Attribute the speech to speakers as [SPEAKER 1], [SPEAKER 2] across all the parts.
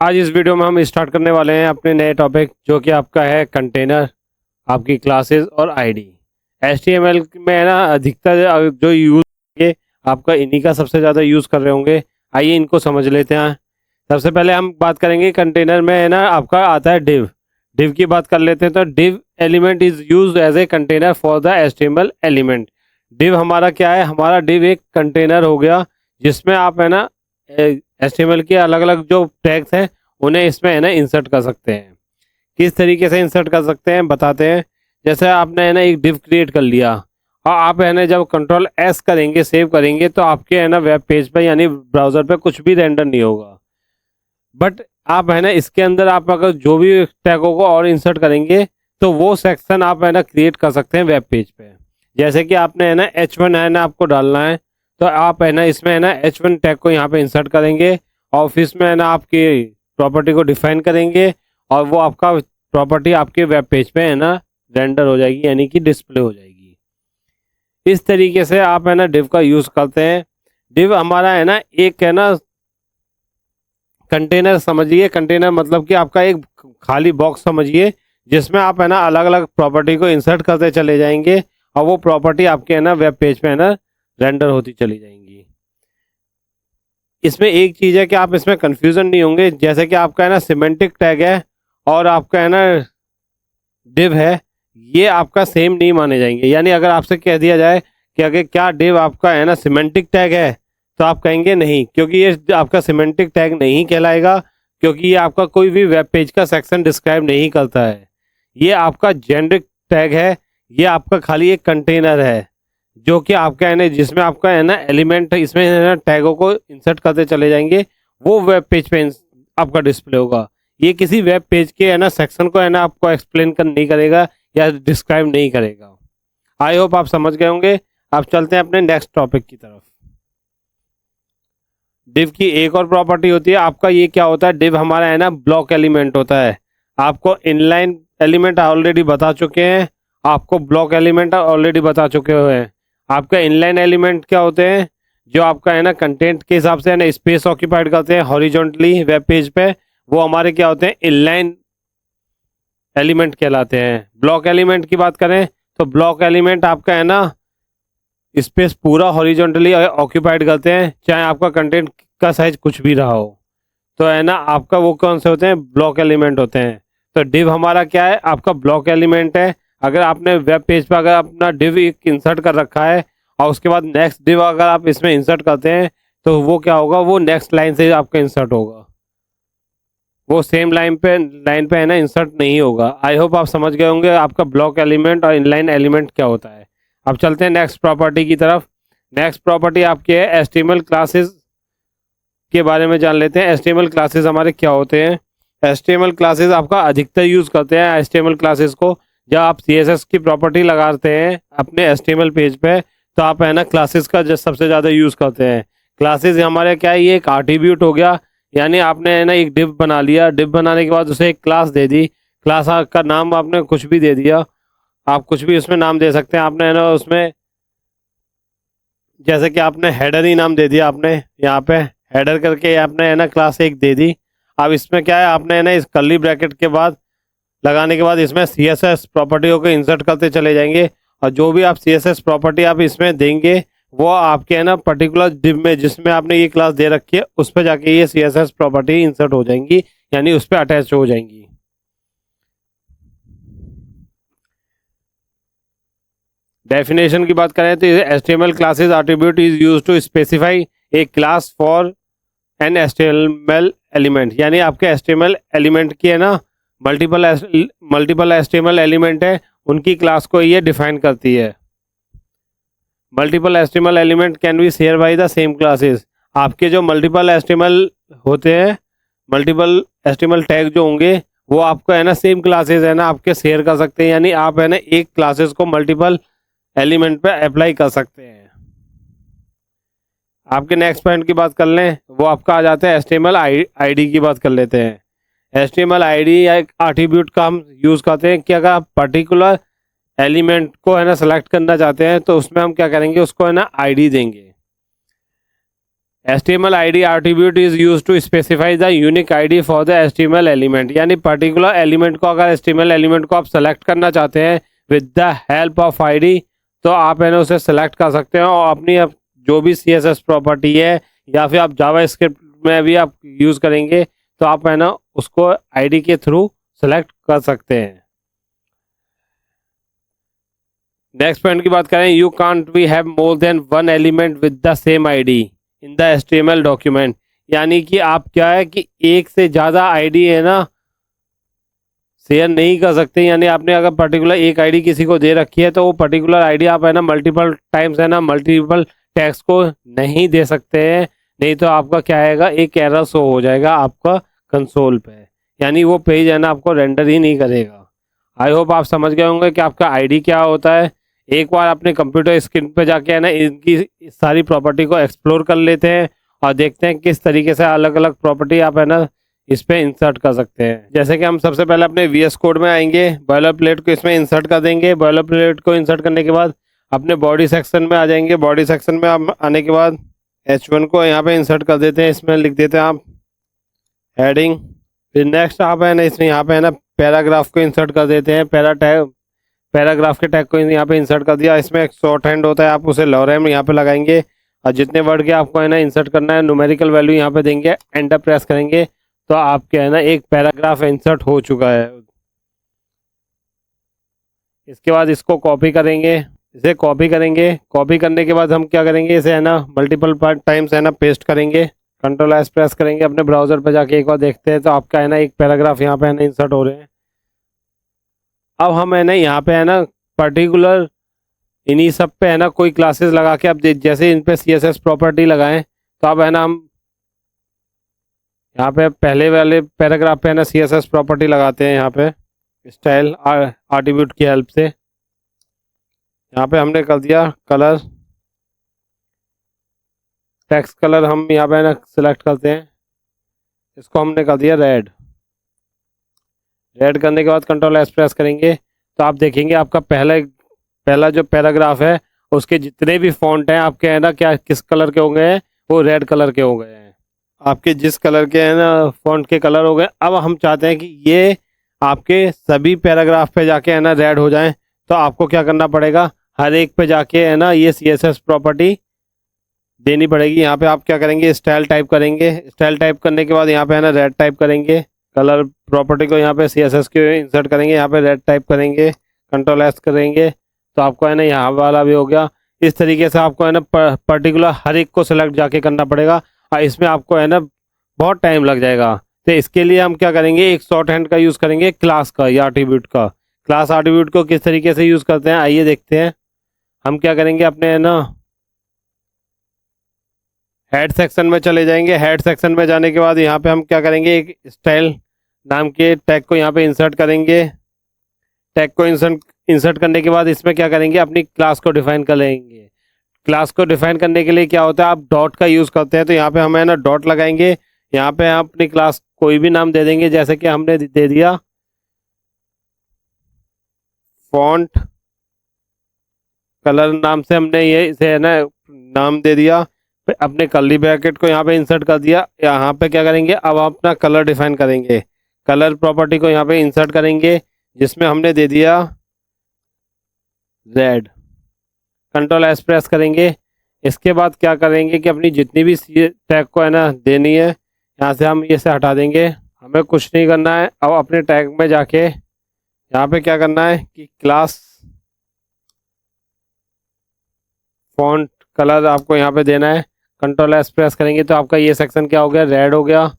[SPEAKER 1] आज इस वीडियो में हम स्टार्ट करने वाले हैं अपने नए टॉपिक जो कि आपका है कंटेनर, आपकी क्लासेस और आईडी। HTML में है ना अधिकतर जो यूज़ होंगे आपका इन्हीं का सबसे ज़्यादा यूज़ कर रहे होंगे। आइए इनको समझ लेते हैं। सबसे पहले हम बात करेंगे कंटेनर में है ना आपका आता है डिव। डिव की बात कर लेते हैं तो div element is use as a container for the HTML element. Div हमारा क्या है, हमारा डिव एक कंटेनर हो गया जिसमें आप है ना HTML के अलग अलग जो टैग्स हैं उन्हें इसमें है ना इंसर्ट कर सकते हैं। किस तरीके से इंसर्ट कर सकते हैं बताते हैं। जैसे आपने है ना एक डिव क्रिएट कर लिया और आप है ना जब कंट्रोल एस करेंगे सेव करेंगे तो आपके है ना वेब पेज पे यानी ब्राउज़र पे कुछ भी रेंडर नहीं होगा। बट आप है ना इसके अंदर आप अगर जो भी टैगों को और इंसर्ट करेंगे तो वो सेक्शन आप है ना क्रिएट कर सकते हैं वेब पेज पे। जैसे कि आपने है ना H1 है ना आपको डालना है तो आप है ना इसमें है ना H1 टैग को यहाँ पे इंसर्ट करेंगे और फिर इसमें है ना आपकी प्रॉपर्टी को डिफाइन करेंगे और वो आपका प्रॉपर्टी आपके वेब पेज पे है ना रेंडर हो जाएगी यानी कि डिस्प्ले हो जाएगी। इस तरीके से आप है ना डिव का यूज़ करते हैं। डिव हमारा है ना एक है ना कंटेनर समझिए। कंटेनर मतलब कि आपका एक खाली बॉक्स समझिए जिसमें आप है ना अलग अलग प्रॉपर्टी को इंसर्ट करते चले जाएंगे और वो प्रॉपर्टी आपके है ना वेब पेज पे है ना रेंडर होती चली जाएंगी। इसमें एक चीज़ है कि आप इसमें कंफ्यूजन नहीं होंगे। जैसे कि आपका है ना सिमेंटिक टैग है और आपका है ना डिव है, ये आपका सेम नहीं माने जाएंगे। यानी अगर आपसे कह दिया जाए कि अगर क्या डिव आपका है ना सिमेंटिक टैग है तो आप कहेंगे नहीं, क्योंकि ये आपका सिमेंटिक टैग नहीं कहलाएगा, क्योंकि ये आपका कोई भी वेब पेज का सेक्शन डिस्क्राइब नहीं करता है। ये आपका जेनरिक टैग है, ये आपका खाली एक कंटेनर है जो कि आपका है ना जिसमें आपका है ना एलिमेंट इसमें है ना टैगों को इंसर्ट करते चले जाएंगे, वो वेब पेज पे आपका डिस्प्ले होगा। ये किसी वेब पेज के है ना सेक्शन को है ना आपको एक्सप्लेन कर नहीं करेगा या डिस्क्राइब नहीं करेगा। आई होप आप समझ गए होंगे। आप चलते हैं अपने नेक्स्ट टॉपिक की तरफ। डिव की एक और प्रॉपर्टी होती है आपका, ये क्या होता है, डिव हमारा है ना ब्लॉक एलिमेंट होता है। आपको इनलाइन एलिमेंट ऑलरेडी बता चुके हैं, आपको ब्लॉक एलिमेंट ऑलरेडी बता चुके हुए हैं। आपका इनलाइन एलिमेंट क्या होते हैं, जो आपका है ना कंटेंट के हिसाब से है ना स्पेस ऑक्यूपाइड करते हैं हॉरिजॉन्टली वेब पेज पे, वो हमारे क्या होते हैं इनलाइन एलिमेंट कहलाते हैं। ब्लॉक एलिमेंट की बात करें तो ब्लॉक एलिमेंट आपका है ना स्पेस पूरा हॉरिजॉन्टली ऑक्यूपाइड करते हैं, चाहे आपका कंटेंट का साइज कुछ भी रहा हो। तो है ना आपका वो कौन से होते हैं, ब्लॉक एलिमेंट होते हैं। तो डिव हमारा क्या है, आपका ब्लॉक एलिमेंट है। अगर आपने वेब पेज पर अगर अपना डिव इंसर्ट कर रखा है और उसके बाद नेक्स्ट डिव अगर आप इसमें इंसर्ट करते हैं तो वो क्या होगा, वो नेक्स्ट लाइन से आपका इंसर्ट होगा, वो सेम लाइन पे है ना इंसर्ट नहीं होगा। आई होप आप समझ गए होंगे आपका ब्लॉक एलिमेंट और इनलाइन एलिमेंट क्या होता है। अब चलते हैं नेक्स्ट प्रॉपर्टी की तरफ। नेक्स्ट प्रॉपर्टी आपकी है HTML क्लासेस के बारे में जान लेते हैं। HTML क्लासेस हमारे क्या होते हैं। HTML क्लासेस आपका अधिकतर यूज़ करते हैं HTML क्लासेस को जब आप CSS की प्रॉपर्टी लगाते हैं अपने HTML पेज पे, तो आप है ना क्लासेस का सबसे ज़्यादा यूज़ करते हैं। क्लासेस हमारे क्या है, ये एक आर्टिब्यूट हो गया। यानी आपने है ना एक डिव बना लिया, डिव बनाने के बाद उसे एक क्लास दे दी, क्लास का नाम आपने कुछ भी दे दिया, आप कुछ भी उसमें नाम दे सकते हैं। आपने है ना उसमें जैसे कि आपने हेडर ही नाम दे दिया, आपने यहाँ पे हेडर करके आपने है ना क्लास एक दे दी। अब इसमें क्या है, आपने है ना इस कर्ली ब्रैकेट के बाद लगाने के बाद इसमें CSS प्रॉपर्टियों को इंसर्ट करते चले जाएंगे और जो भी आप CSS प्रॉपर्टी आप इसमें देंगे वो आपके है ना पर्टिकुलर डिव में जिसमें आपने ये क्लास दे रखी है उस पर जाके ये CSS प्रॉपर्टी इंसर्ट हो जाएंगी, यानी उस पर अटैच हो जाएंगी। डेफिनेशन की बात करें तो HTML classes attribute is used to specify a class for an HTML element. यानी आपके HTML एलिमेंट की है ना मल्टीपल HTML एलिमेंट है, उनकी क्लास को ये डिफाइन करती है। Multiple HTML element can be share by the same classes. आपके जो मल्टीपल HTML होते हैं, मल्टीपल HTML टैग जो होंगे वो आपको है ना सेम क्लासेस है ना आपके शेयर कर सकते हैं। यानी आप है ना एक क्लासेस को मल्टीपल एलिमेंट पे अप्लाई कर सकते हैं। आपके नेक्स्ट पॉइंट की बात कर लें, वो आपका आ जाता है HTML आईडी की बात कर लेते हैं। HTML आईडी या एक एट्रीब्यूट का हम यूज़ करते हैं कि अगर आप पर्टिकुलर एलिमेंट को है ना सेलेक्ट करना चाहते हैं तो उसमें हम क्या करेंगे, उसको है ना आईडी देंगे। HTML ID attribute is used to specify the unique ID for the HTML element। यानी पर्टिकुलर एलिमेंट को अगर HTML एलिमेंट को आप सेलेक्ट करना चाहते हैं with the help of ID, तो आप है ना उसे सेलेक्ट कर सकते हैं और अपनी जो भी CSS प्रॉपर्टी है या फिर आप जावास्क्रिप्ट में भी आप यूज़ करेंगे तो आप है ना उसको ID के थ्रू सेलेक्ट कर सकते हैं। नेक्स्ट पॉइंट की बात करें, you can't we have more than one element with the same ID in the HTML document. यानी कि आप क्या है कि एक से ज़्यादा ID है ना शेयर नहीं कर सकते। यानी आपने अगर पर्टिकुलर एक ID किसी को दे रखी है तो वो पर्टिकुलर ID आप है ना मल्टीपल टाइम्स है ना मल्टीपल टैग्स को नहीं दे सकते हैं, नहीं तो आपका क्या आएगा, एक एरर शो हो जाएगा आपका कंसोल पे। यानी वो पेज है ना आपको रेंडर ही नहीं करेगा। आई होप आप समझ गए होंगे कि आपका ID क्या होता है। एक बार अपने कंप्यूटर स्क्रीन पे जाके है ना इनकी सारी प्रॉपर्टी को एक्सप्लोर कर लेते हैं और देखते हैं किस तरीके से अलग अलग प्रॉपर्टी आप है ना इस पे इंसर्ट कर सकते हैं। जैसे कि हम सबसे पहले अपने VS कोड में आएंगे, बॉयलर प्लेट को इसमें इंसर्ट कर देंगे। बॉयलर प्लेट को इंसर्ट करने के बाद अपने बॉडी सेक्शन में आ जाएंगे। बॉडी सेक्शन में आने के बाद H1 को यहाँ पे इंसर्ट कर देते हैं। इसमें लिख देते हैं आप हेडिंग। फिर नेक्स्ट आप है ना इसमें यहाँ पे है ना पैराग्राफ को इंसर्ट कर देते हैं। पैराग्राफ के टैग को यहाँ पे इंसर्ट कर दिया। इसमें एक शॉर्ट हैंड होता है, आप उसे लॉरेम यहाँ पे लगाएंगे और जितने वर्ड के आपको है ना इंसर्ट करना है न्यूमेरिकल वैल्यू यहाँ पे देंगे, एंटर प्रेस करेंगे तो आपके है ना एक पैराग्राफ इंसर्ट हो चुका है। इसके बाद इसको कॉपी करेंगे, इसे कॉपी करेंगे। कॉपी करने के बाद हम क्या करेंगे, इसे है ना मल्टीपल टाइम्स है ना पेस्ट करेंगे। कंट्रोल+S प्रेस करेंगे, अपने ब्राउजर पर जाके एक बार देखते हैं तो आपका है ना एक पैराग्राफ यहाँ पे है ना इंसर्ट हो रहे हैं। अब हम है ना यहाँ पे है ना पर्टिकुलर इन्हीं सब पे है ना कोई क्लासेस लगा के अब जैसे इन पे CSS प्रॉपर्टी लगाएं तो अब है ना हम यहाँ पे पहले वाले पैराग्राफ पे है ना CSS प्रॉपर्टी लगाते हैं। यहाँ पे स्टाइल एट्रीब्यूट की हेल्प से यहाँ पे हमने कर दिया कलर, टेक्स्ट कलर हम यहाँ पे है ना सिलेक्ट करते हैं, इसको हमने कर दिया रेड। रेड करने के बाद कंट्रोल+S प्रेस करेंगे तो आप देखेंगे आपका पहला जो पैराग्राफ है उसके जितने भी फॉन्ट हैं आपके है ना क्या किस कलर के हो गए हैं, वो रेड कलर के हो गए हैं। आपके जिस कलर के हैं ना फॉन्ट के कलर हो गए। अब हम चाहते हैं कि ये आपके सभी पैराग्राफ पे जाके है ना रेड हो जाएं, तो आपको क्या करना पड़ेगा, हर एक पे जाके है ना ये CSS प्रॉपर्टी देनी पड़ेगी। यहाँ पे आप क्या करेंगे, स्टाइल टाइप करेंगे। स्टाइल टाइप करने के बाद यहाँ पे है ना रेड टाइप करेंगे। कलर प्रॉपर्टी को यहाँ पे CSS के इंसर्ट करेंगे, यहाँ पे रेड टाइप करेंगे, कंट्रोल+S करेंगे तो आपको है ना यहाँ वाला भी हो गया। इस तरीके से आपको है ना पर्टिकुलर हर एक को सिलेक्ट जाके करना पड़ेगा और इसमें आपको है ना बहुत टाइम लग जाएगा। तो इसके लिए हम क्या करेंगे, एक शॉर्ट हैंड का यूज़ करेंगे क्लास का या एट्रीब्यूट का। क्लास एट्रीब्यूट को किस तरीके से यूज़ करते हैं आइए देखते हैं। हम क्या करेंगे, अपने है ना हेड सेक्शन में चले जाएंगे। हेड सेक्शन में जाने के बाद यहाँ पे हम क्या करेंगे, एक स्टाइल नाम के टैग को यहाँ पे इंसर्ट करेंगे। टैग को इंसर्ट करने के बाद इसमें क्या करेंगे, अपनी क्लास को डिफाइन कर लेंगे। क्लास को डिफाइन करने के लिए क्या होता है, आप डॉट का यूज़ करते हैं तो यहाँ पे हम है ना डॉट लगाएंगे। यहाँ पे हम अपनी क्लास कोई भी नाम दे देंगे, जैसे कि हमने दे दिया फॉन्ट कलर नाम से हमने ये इसे है ना नाम दे दिया। अपने कर्ली ब्रैकेट को यहाँ पे इंसर्ट कर दिया। यहाँ पे क्या करेंगे, अब अपना कलर डिफाइन करेंगे। कलर प्रॉपर्टी को यहाँ पे इंसर्ट करेंगे जिसमें हमने दे दिया रेड। कंट्रोल+S प्रेस करेंगे। इसके बाद क्या करेंगे कि अपनी जितनी भी टैग को है ना देनी है यहाँ से हम ये से हटा देंगे, हमें कुछ नहीं करना है। अब अपने टैग में जाके यहाँ पे क्या करना है कि क्लास फॉन्ट कलर आपको यहाँ पे देना है। कंट्रोल+S प्रेस करेंगे तो आपका ये सेक्शन क्या हो गया, रेड हो गया।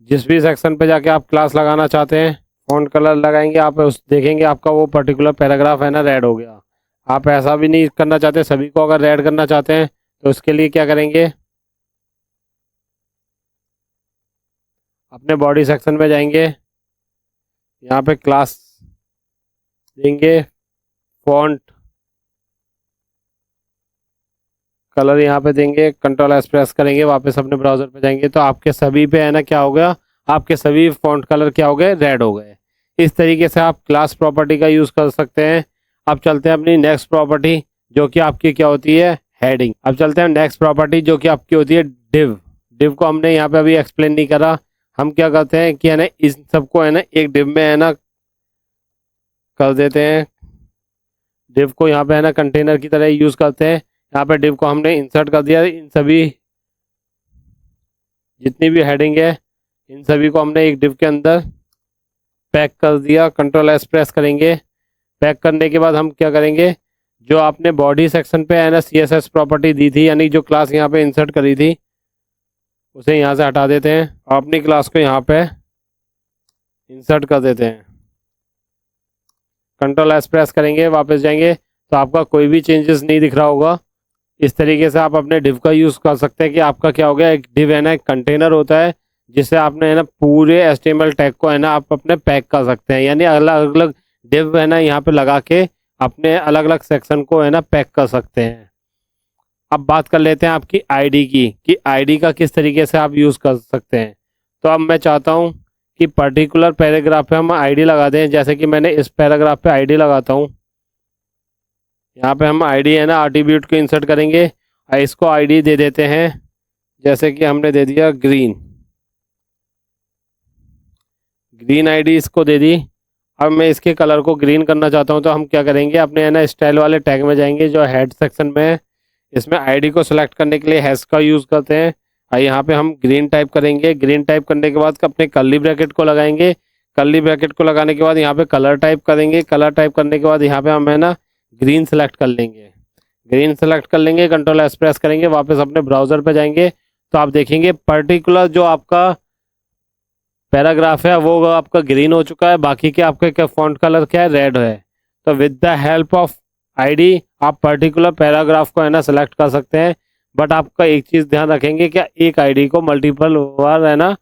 [SPEAKER 1] जिस भी सेक्शन पे जाके आप क्लास लगाना चाहते हैं फॉन्ट कलर लगाएंगे, आप उस देखेंगे आपका वो पर्टिकुलर पैराग्राफ है ना रेड हो गया। आप ऐसा भी नहीं करना चाहते, सभी को अगर रेड करना चाहते हैं तो उसके लिए क्या करेंगे, अपने बॉडी सेक्शन में जाएंगे, यहाँ पे क्लास देंगे, फॉन्ट कलर यहाँ पे देंगे, कंट्रोल+S प्रेस करेंगे, वापस अपने ब्राउज़र पे जाएंगे तो आपके सभी पे है ना क्या हो गया, आपके सभी फॉन्ट कलर क्या हो गए, रेड हो गए। इस तरीके से आप क्लास प्रॉपर्टी का यूज़ कर सकते हैं। अब चलते हैं अपनी नेक्स्ट प्रॉपर्टी जो कि आपकी क्या होती है, हेडिंग। अब चलते हैं नेक्स्ट प्रॉपर्टी जो कि आपकी होती है डिव। डिव को हमने यहाँ पे अभी एक्सप्लेन नहीं करा। हम क्या करते हैं कि है ना इस सबको है ना एक डिव में है ना कर देते हैं। डिव को यहाँ पे है ना कंटेनर की तरह यूज करते हैं। यहाँ पे डिव को हमने इंसर्ट कर दिया। इन सभी जितनी भी हेडिंग है इन सभी को हमने एक डिव के अंदर पैक कर दिया। कंट्रोल एस प्रेस करेंगे। पैक करने के बाद हम क्या करेंगे, जो आपने बॉडी सेक्शन पे है ना CSS प्रॉपर्टी दी थी, यानी जो क्लास यहाँ पे इंसर्ट करी थी, उसे यहाँ से हटा देते हैं और अपनी क्लास को यहाँ पे इंसर्ट कर देते हैं। कंट्रोल एस प्रेस करेंगे, वापस जाएंगे तो आपका कोई भी चेंजेस नहीं दिख रहा होगा। इस तरीके से आप अपने डिव का यूज़ कर सकते हैं कि आपका क्या हो गया, एक डिव है ना एक कंटेनर होता है जिससे आपने है ना पूरे HTML टैग को है ना आप अपने पैक कर सकते हैं, यानी अलग अलग डिव है ना यहाँ पे लगा के अपने अलग अलग सेक्शन को है ना पैक कर सकते हैं। अब बात कर लेते हैं आपकी आईडी की, कि आईडी का किस तरीके से आप यूज़ कर सकते हैं। तो अब मैं चाहता हूँ कि पर्टिकुलर पैराग्राफ पे हम आईडी लगा दें, जैसे कि मैंने इस पैराग्राफ पे आईडी लगाता हूँ। यहाँ पे हम आईडी है ना एट्रीब्यूट को इंसर्ट करेंगे और इसको आईडी दे देते हैं, जैसे कि हमने दे दिया ग्रीन आईडी इसको दे दी। अब मैं इसके कलर को ग्रीन करना चाहता हूँ, तो हम क्या करेंगे, अपने है ना स्टाइल वाले टैग में जाएंगे जो हेड सेक्शन में है। इसमें आईडी को सिलेक्ट करने के लिए हैश का यूज़ करते हैं और यहाँ पे हम ग्रीन टाइप करेंगे। ग्रीन टाइप करने के बाद अपने कर्ली ब्रैकेट को लगाएंगे। कर्ली ब्रैकेट को लगाने के बाद यहाँ पे कलर टाइप करेंगे। कलर टाइप करने के बाद यहाँ पे हम है ना ग्रीन सेलेक्ट कर लेंगे। ग्रीन सेलेक्ट कर लेंगे, कंट्रोल एस प्रेस करेंगे, वापस अपने ब्राउज़र पे जाएंगे तो आप देखेंगे पर्टिकुलर जो आपका पैराग्राफ है वो आपका ग्रीन हो चुका है, बाकी के आपके क्या फॉन्ट कलर क्या है, रेड है। तो with the help of ID आप पर्टिकुलर पैराग्राफ को है ना सेलेक्ट कर सकते हैं। बट आपका एक चीज़ ध्यान रखेंगे कि एक आईडी को मल्टीपल बार है ना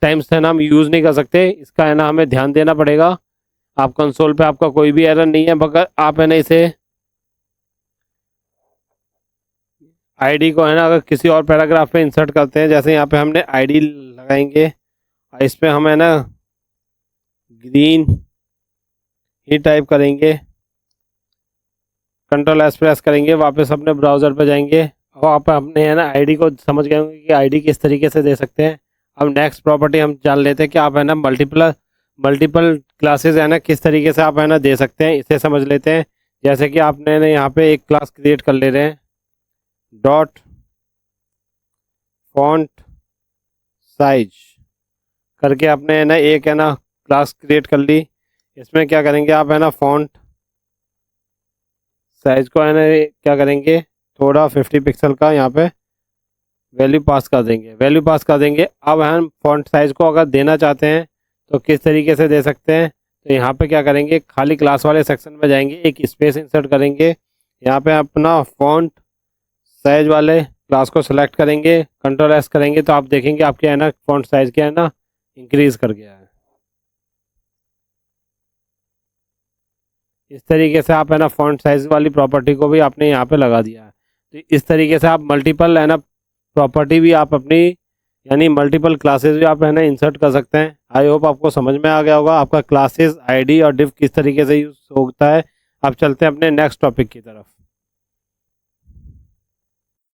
[SPEAKER 1] टाइम्स है ना हम यूज़ नहीं कर सकते, इसका है ना हमें ध्यान देना पड़ेगा। आप कंसोल पे आपका कोई भी एरर नहीं है, मगर आप है ना इसे आईडी को है ना अगर किसी और पैराग्राफ पे इंसर्ट करते हैं, जैसे यहाँ पे हमने आईडी लगाएंगे, इस पर हम है ना ग्रीन ही टाइप करेंगे, कंट्रोल एस प्रेस करेंगे, वापस अपने ब्राउज़र पे जाएंगे और आप अपने है ना आईडी को समझ गए होंगे कि आईडी किस तरीके से दे सकते हैं। अब नेक्स्ट प्रॉपर्टी हम जान लेते हैं कि आप है ना मल्टीपल क्लासेस है ना किस तरीके से आप है ना दे सकते हैं, इसे समझ लेते हैं। जैसे कि आपने ना यहाँ पे एक क्लास क्रिएट कर ले रहे हैं, डॉट फॉन्ट साइज करके आपने है ना एक है ना क्लास क्रिएट कर ली। इसमें क्या करेंगे, आप है ना फॉन्ट साइज को है ना क्या करेंगे, थोड़ा 50 पिक्सल का यहाँ पे वैल्यू पास कर देंगे। अब हम फॉन्ट साइज को अगर देना चाहते हैं तो किस तरीके से दे सकते हैं, तो यहाँ पे क्या करेंगे, खाली क्लास वाले सेक्शन में जाएंगे, एक स्पेस इंसर्ट करेंगे, यहाँ पे अपना फॉन्ट साइज वाले क्लास को सिलेक्ट करेंगे, कंट्रोल एस करेंगे तो आप देखेंगे आपके है ना फॉन्ट साइज क्या है ना इंक्रीज कर गया है। इस तरीके से आप है ना फॉन्ट साइज वाली प्रॉपर्टी को भी आपने यहाँ पे लगा दिया है। तो इस तरीके से आप मल्टीपल है ना प्रॉपर्टी भी आप अपनी यानी मल्टीपल क्लासेस भी आप है ना इंसर्ट कर सकते हैं। आई होप आपको समझ में आ गया होगा आपका क्लासेस आईडी और डिव किस तरीके से यूज होता है। अब चलते हैं अपने नेक्स्ट टॉपिक की तरफ।